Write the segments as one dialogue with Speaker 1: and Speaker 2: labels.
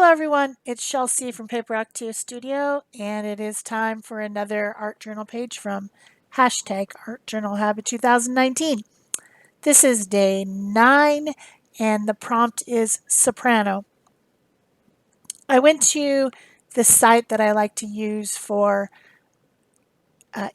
Speaker 1: Hello everyone, it's Shel C from PaperOcotilloStudio, and it is time for another art journal page from hashtag Art Journal Habit 2019. This is day 9, and the prompt is Soprano. I went to the site that I like to use for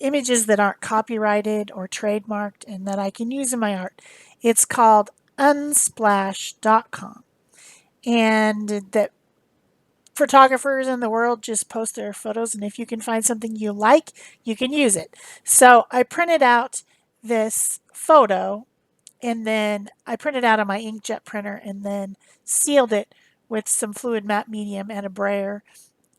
Speaker 1: images that aren't copyrighted or trademarked and that I can use in my art. It's called unsplash.com, and that photographers in the world just post their photos, and if you can find something you like, you can use it. So I printed out this photo, and then I printed out on my inkjet printer and then sealed it with some fluid matte medium and a brayer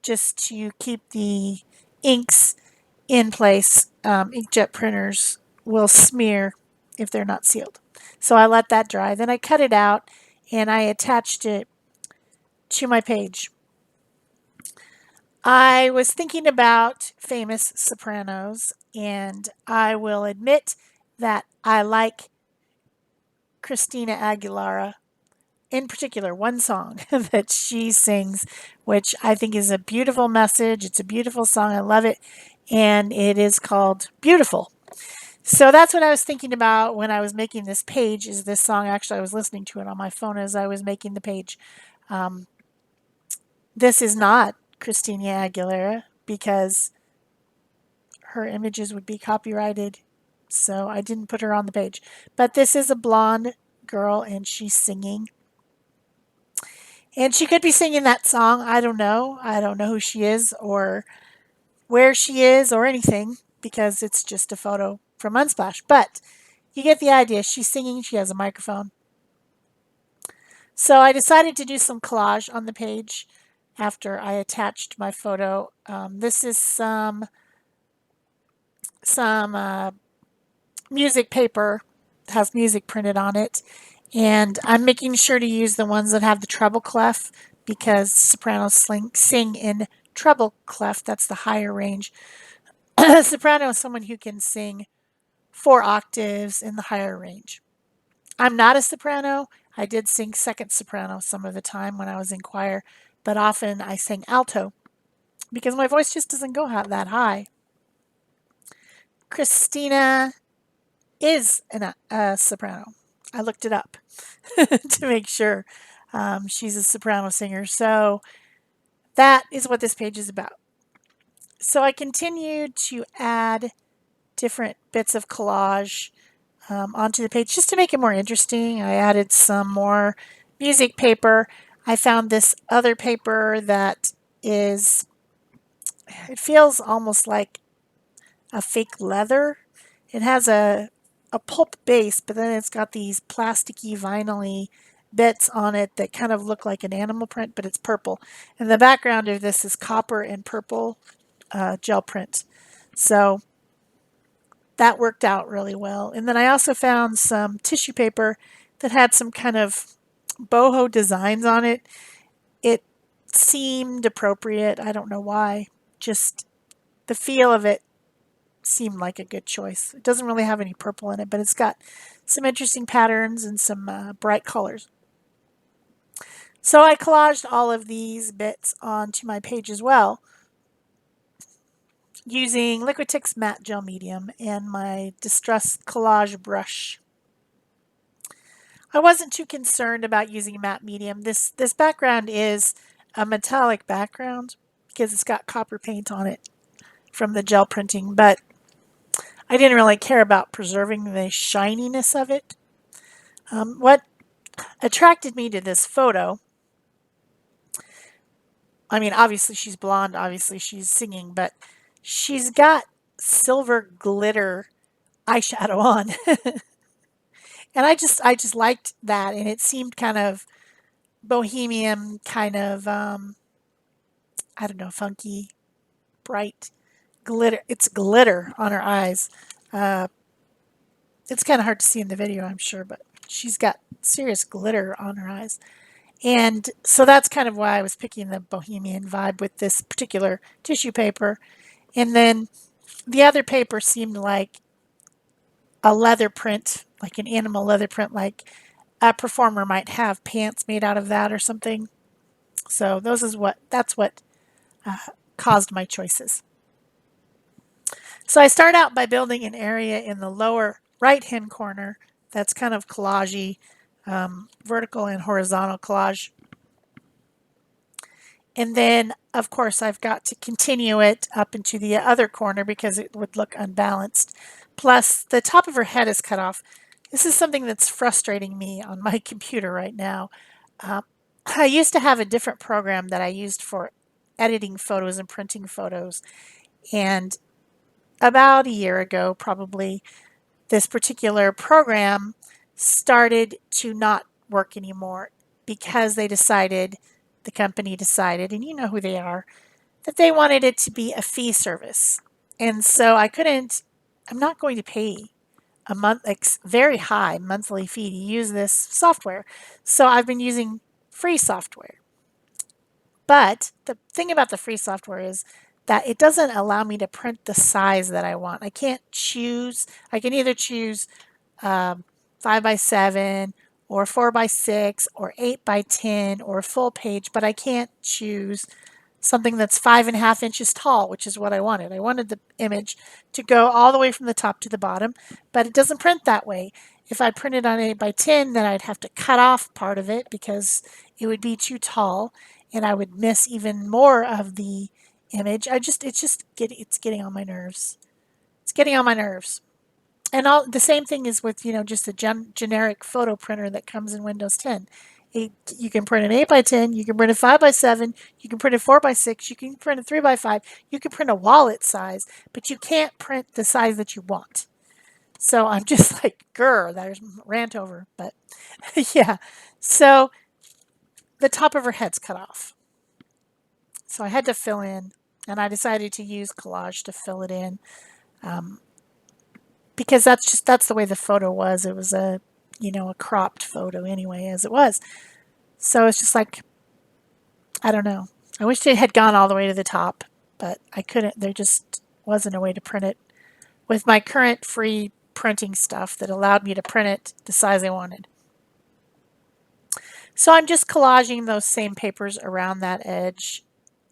Speaker 1: just to keep the inks in place. Inkjet printers will smear if they're not sealed. So I let that dry. Then I cut it out and I attached it to my page. I was thinking about famous sopranos, and I will admit that I like Christina Aguilera, in particular, one song that she sings, which I think is a beautiful message. It's a beautiful song. I love it. And it is called Beautiful. So that's what I was thinking about when I was making this page, is this song. Actually, I was listening to it on my phone as I was making the page. This is not Christina Aguilera because her images would be copyrighted, so I didn't put her on the page. But this is a blonde girl, and she's singing. And she could be singing that song. I don't know. I don't know who she is or where she is or anything because it's just a photo from Unsplash. But you get the idea. She's singing. She has a microphone. So I decided to do some collage on the page after I attached my photo. This is some music paper, has music printed on it, and I'm making sure to use the ones that have the treble clef because sopranos sing in treble clef. That's the higher range. Soprano is someone who can sing 4 octaves in the higher range. I'm not a soprano. I did sing second soprano some of the time when I was in choir, but often I sing alto because my voice just doesn't go that high. Christina is a soprano. I looked it up to make sure she's a soprano singer. So that is what this page is about. So I continued to add different bits of collage onto the page just to make it more interesting. I added some more music paper. I found this other paper that is, it feels almost like a fake leather. It has a pulp base, but then it's got these plasticky, vinyl-y bits on it that kind of look like an animal print, but it's purple. And the background of this is copper and purple gel print. So that worked out really well. And then I also found some tissue paper that had some kind of boho designs on it. It seemed appropriate. I don't know why. Just the feel of it seemed like a good choice. It doesn't really have any purple in it, but it's got some interesting patterns and some bright colors. So I collaged all of these bits onto my page as well using Liquitex matte gel medium and my Distress collage brush. I wasn't too concerned about using matte medium. This background is a metallic background because it's got copper paint on it from the gel printing, but I didn't really care about preserving the shininess of it. What attracted me to this photo, I mean, obviously she's blonde, obviously she's singing, but she's got silver glitter eyeshadow on. And I just liked that, and it seemed kind of bohemian, kind of I don't know, funky, bright glitter. It's glitter on her eyes. Uh, it's kind of hard to see in the video, I'm sure, but she's got serious glitter on her eyes. And so that's kind of why I was picking the bohemian vibe with this particular tissue paper. And then the other paper seemed like a leather print, like an animal leather print, like a performer might have pants made out of that or something. So that's what caused my choices. So I start out by building an area in the lower right-hand corner that's kind of collagey, vertical and horizontal collage. And then, of course, I've got to continue it up into the other corner because it would look unbalanced. Plus, the top of her head is cut off. This is something that's frustrating me on my computer right now. Um, I used to have a different program that I used for editing photos and printing photos. And about a year ago, probably, this particular program started to not work anymore because the company decided, and you know who they are, that they wanted it to be a fee service. And so I'm not going to pay a month, like very high monthly fee to use this software. So I've been using free software. But the thing about the free software is that it doesn't allow me to print the size that I want. I can't choose. I can either choose 5 by 7 or 4 by 6 or 8 by 10 or a full page, but I can't choose something that's 5.5 inches tall, which is what I wanted. I wanted the image to go all the way from the top to the bottom, but it doesn't print that way. If I printed on 8 by 10, then I'd have to cut off part of it because it would be too tall and I would miss even more of the image. It's getting on my nerves. It's getting on my nerves. And all the same thing is with, just a generic photo printer that comes in Windows 10. You can print an 8 by 10, you can print a 5 by 7, you can print a 4 by 6, you can print a 3 by 5, you can print a wallet size, but you can't print the size that you want. So I'm just like, grr, there's rant over. But yeah. So the top of her head's cut off. So I had to fill in, and I decided to use Collage to fill it in. Um, because that's the way the photo was. It was a cropped photo anyway, as it was. So it's just like, I don't know. I wish it had gone all the way to the top, but I couldn't. There just wasn't a way to print it with my current free printing stuff that allowed me to print it the size I wanted. So I'm just collaging those same papers around that edge,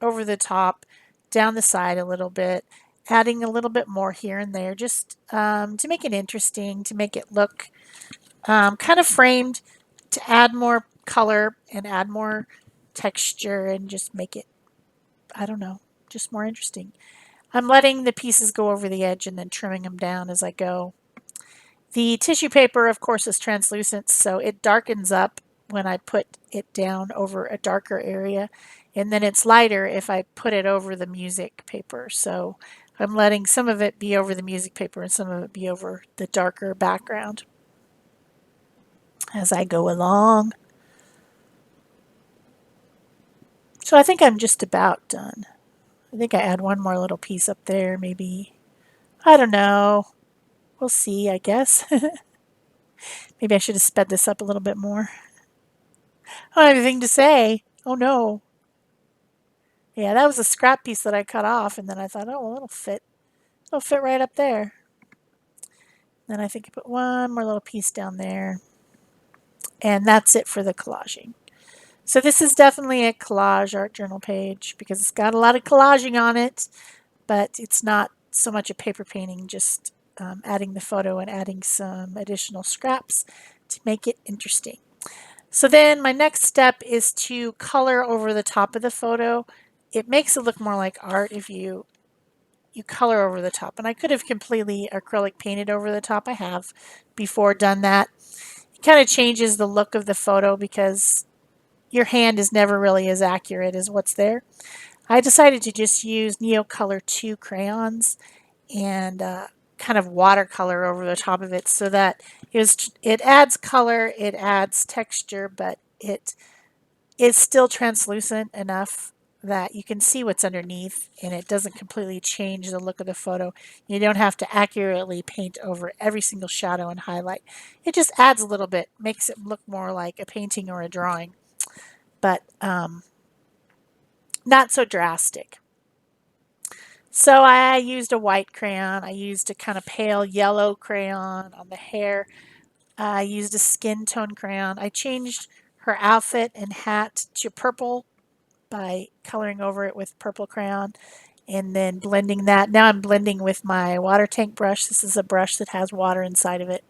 Speaker 1: over the top, down the side a little bit, adding a little bit more here and there, just to make it interesting, to make it look kind of framed, to add more color and add more texture and just make it, I don't know, just more interesting. I'm letting the pieces go over the edge and then trimming them down as I go. The tissue paper, of course, is translucent, so it darkens up when I put it down over a darker area, and then it's lighter if I put it over the music paper. So I'm letting some of it be over the music paper and some of it be over the darker background as I go along. So I think I'm just about done. I think I add one more little piece up there, maybe. I don't know. We'll see, I guess. Maybe I should have sped this up a little bit more. I don't have anything to say. Oh no. Yeah, that was a scrap piece that I cut off, and then I thought, oh, well, it'll fit. It'll fit right up there. Then I think I put one more little piece down there. And that's it for the collaging. So this is definitely a collage art journal page because it's got a lot of collaging on it, but it's not so much a paper painting, just adding the photo and adding some additional scraps to make it interesting. So then my next step is to color over the top of the photo. It makes it look more like art if you color over the top. And I could have completely acrylic painted over the top. I have before done that. It kind of changes the look of the photo because your hand is never really as accurate as what's there. I decided to just use Neocolor 2 crayons and kind of watercolor over the top of it so that it adds color, it adds texture, but it is still translucent enough that you can see what's underneath and it doesn't completely change the look of the photo. You don't have to accurately paint over every single shadow and highlight. It just adds a little bit, makes it look more like a painting or a drawing, but not so drastic. So I used a white crayon. I used a kind of pale yellow crayon on the hair. I used a skin tone crayon. I changed her outfit and hat to purple by coloring over it with purple crayon and then blending that. Now I'm blending with my water tank brush. This is a brush that has water inside of it,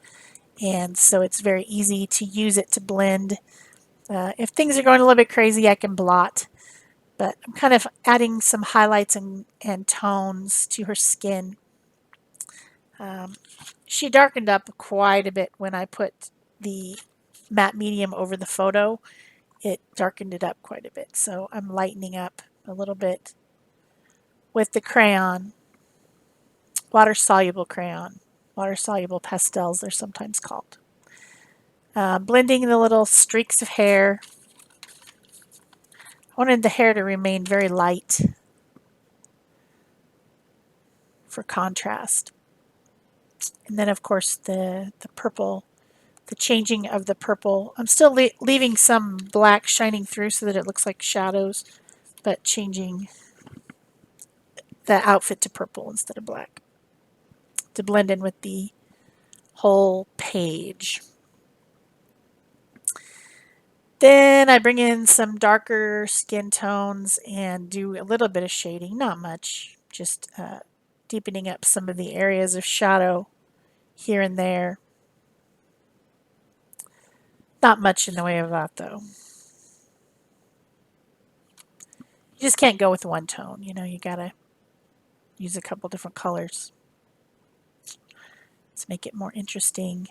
Speaker 1: and so it's very easy to use it to blend. If things are going a little bit crazy, I can blot, but I'm kind of adding some highlights and tones to her skin. She darkened up quite a bit when I put the matte medium over the photo. It darkened it up quite a bit, so I'm lightening up a little bit with the crayon, water-soluble crayon, water-soluble pastels they're sometimes called. Blending the little streaks of hair. I wanted the hair to remain very light for contrast. And then, of course, the purple, the changing of the purple. I'm still leaving some black shining through so that it looks like shadows, but changing the outfit to purple instead of black to blend in with the whole page. Then I bring in some darker skin tones and do a little bit of shading, not much, just deepening up some of the areas of shadow here and there. Not much in the way of that, though. You just can't go with one tone, you know, you gotta use a couple different colors to make it more interesting.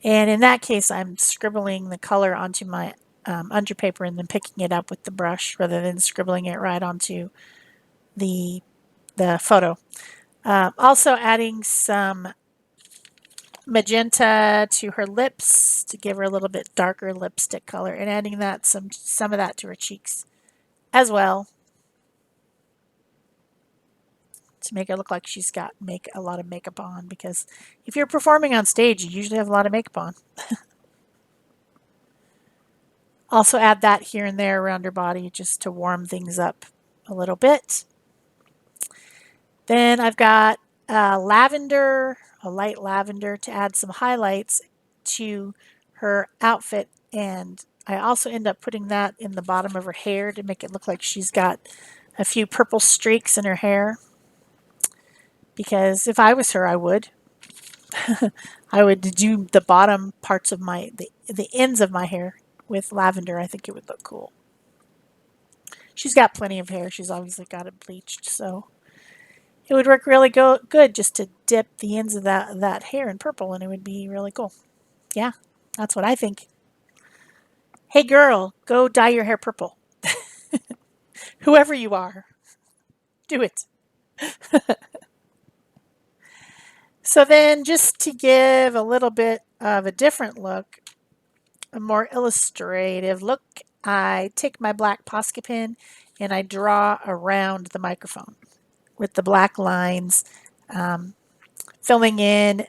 Speaker 1: And in that case, I'm scribbling the color onto my underpaper and then picking it up with the brush rather than scribbling it right onto the photo. Also adding some magenta to her lips to give her a little bit darker lipstick color, and adding that some of that to her cheeks as well to make it look like she's got a lot of makeup on, because if you're performing on stage, you usually have a lot of makeup on. Also add that here and there around her body just to warm things up a little bit. Then I've got lavender, a light lavender, to add some highlights to her outfit, and I also end up putting that in the bottom of her hair to make it look like she's got a few purple streaks in her hair, because if I was her, I would. I would do the bottom parts of the ends of my hair with lavender. I think it would look cool. She's got plenty of hair. She's obviously got it bleached, so it would work really good just to dip the ends of that hair in purple, and it would be really cool. Yeah, that's what I think. Hey girl, go dye your hair purple. Whoever you are, do it. So then, just to give a little bit of a different look, a more illustrative look, I take my black Posca pen and I draw around the microphone with the black lines, filling in,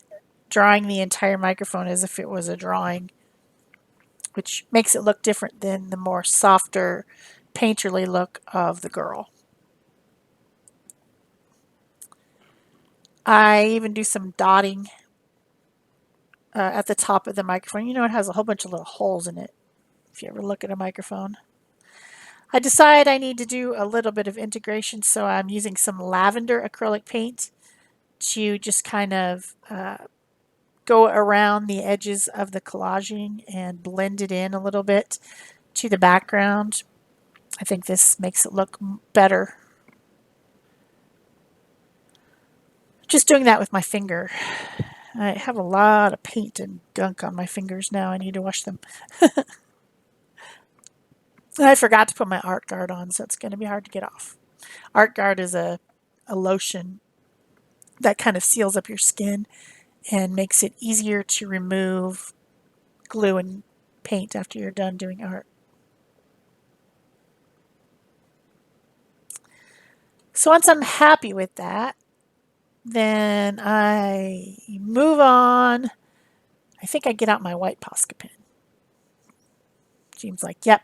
Speaker 1: drawing the entire microphone as if it was a drawing, which makes it look different than the more softer, painterly look of the girl. I even do some dotting at the top of the microphone. You know, it has a whole bunch of little holes in it, if you ever look at a microphone. I decide I need to do a little bit of integration, so I'm using some lavender acrylic paint to just kind of go around the edges of the collaging and blend it in a little bit to the background. I think this makes it look better. Just doing that with my finger. I have a lot of paint and gunk on my fingers now. I need to wash them. And I forgot to put my Art Guard on, so it's going to be hard to get off. Art Guard is a lotion that kind of seals up your skin and makes it easier to remove glue and paint after you're done doing art. So once I'm happy with that, then I move on. I think I get out my white Posca pen. Seems like, yep.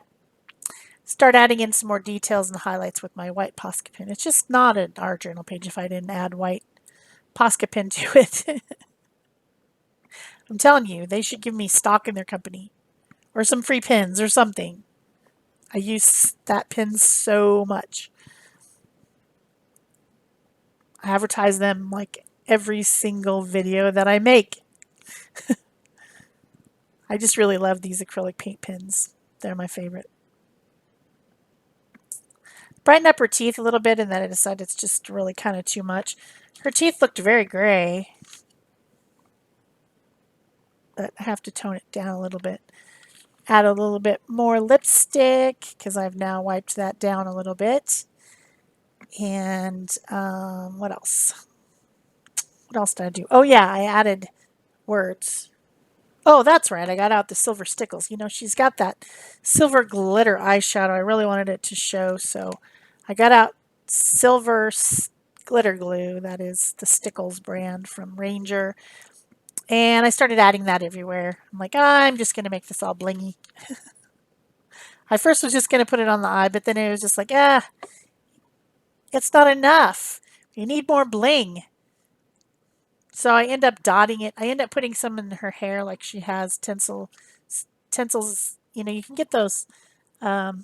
Speaker 1: Start adding in some more details and highlights with my white Posca pen. It's just not an art journal page if I didn't add white Posca pen to it. I'm telling you, they should give me stock in their company, or some free pins or something. I use that pin so much. I advertise them like every single video that I make. I just really love these acrylic paint pins. They're my favorite. Brighten up her teeth a little bit, and then I decided it's just really kind of too much. Her teeth looked very gray, but I have to tone it down a little bit. Add a little bit more lipstick because I've now wiped that down a little bit. And what else? What else did I do? Oh yeah, I added words. Oh, that's right. I got out the silver stickles. You know, she's got that silver glitter eyeshadow. I really wanted it to show, so I got out silver glitter glue. That is the Stickles brand from Ranger. And I started adding that everywhere. I'm like, I'm just going to make this all blingy. I first was just going to put it on the eye, but then it was just like, it's not enough. You need more bling. So I end up dotting it. I end up putting some in her hair like she has tinsels. You know, you can get those, what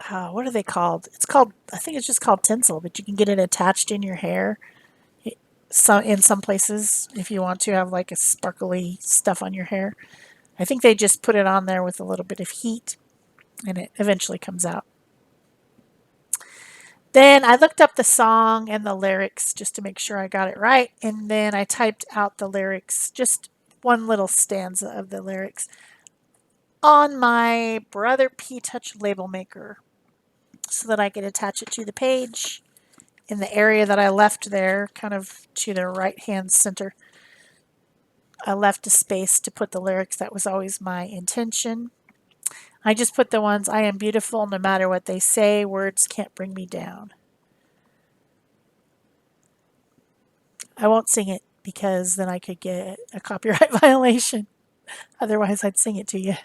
Speaker 1: are they called? It's called, I think it's just called tinsel, but you can get it attached in your hair. In some places, if you want to have like a sparkly stuff on your hair. I think they just put it on there with a little bit of heat and it eventually comes out. Then I looked up the song and the lyrics just to make sure I got it right. And then I typed out the lyrics, just one little stanza of the lyrics, on my Brother P Touch label maker so that I could attach it to the page in the area that I left there, kind of to the right hand center. I left a space to put the lyrics. That was always my intention. I just put the ones, I am beautiful no matter what they say, words can't bring me down. I won't sing it because then I could get a copyright violation. Otherwise, I'd sing it to you.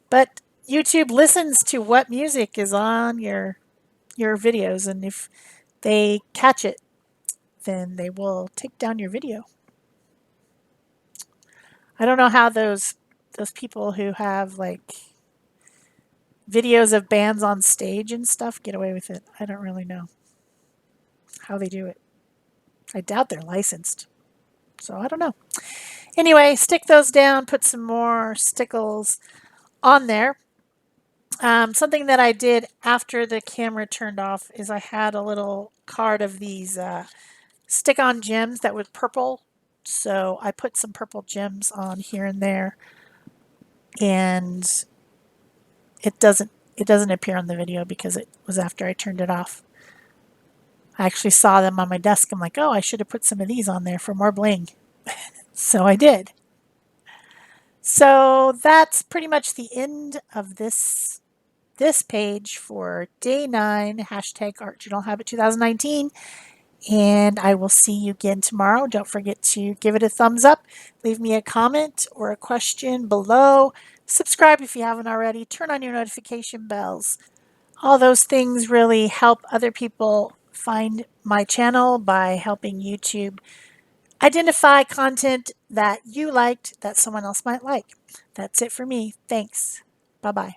Speaker 1: But YouTube listens to what music is on your videos, and if they catch it, then they will take down your video. I don't know how those people who have like videos of bands on stage and stuff get away with it. I don't really know how they do it. I doubt they're licensed. So I don't know. Anyway, stick those down, put some more stickles on there. Something that I did after the camera turned off is I had a little card of these stick-on gems that were purple. So I put some purple gems on here and there. And it doesn't appear on the video because it was after I turned it off. I actually saw them on my desk. I'm like, oh, I should have put some of these on there for more bling. So I did. So that's pretty much the end of this page for day 9, hashtag Art Journal Habit 2019. And I will see you again tomorrow. Don't forget to give it a thumbs up, leave me a comment or a question below. Subscribe if you haven't already. Turn on your notification bells. All those things really help other people find my channel by helping YouTube identify content that you liked that someone else might like. That's it for me. Thanks. Bye-bye.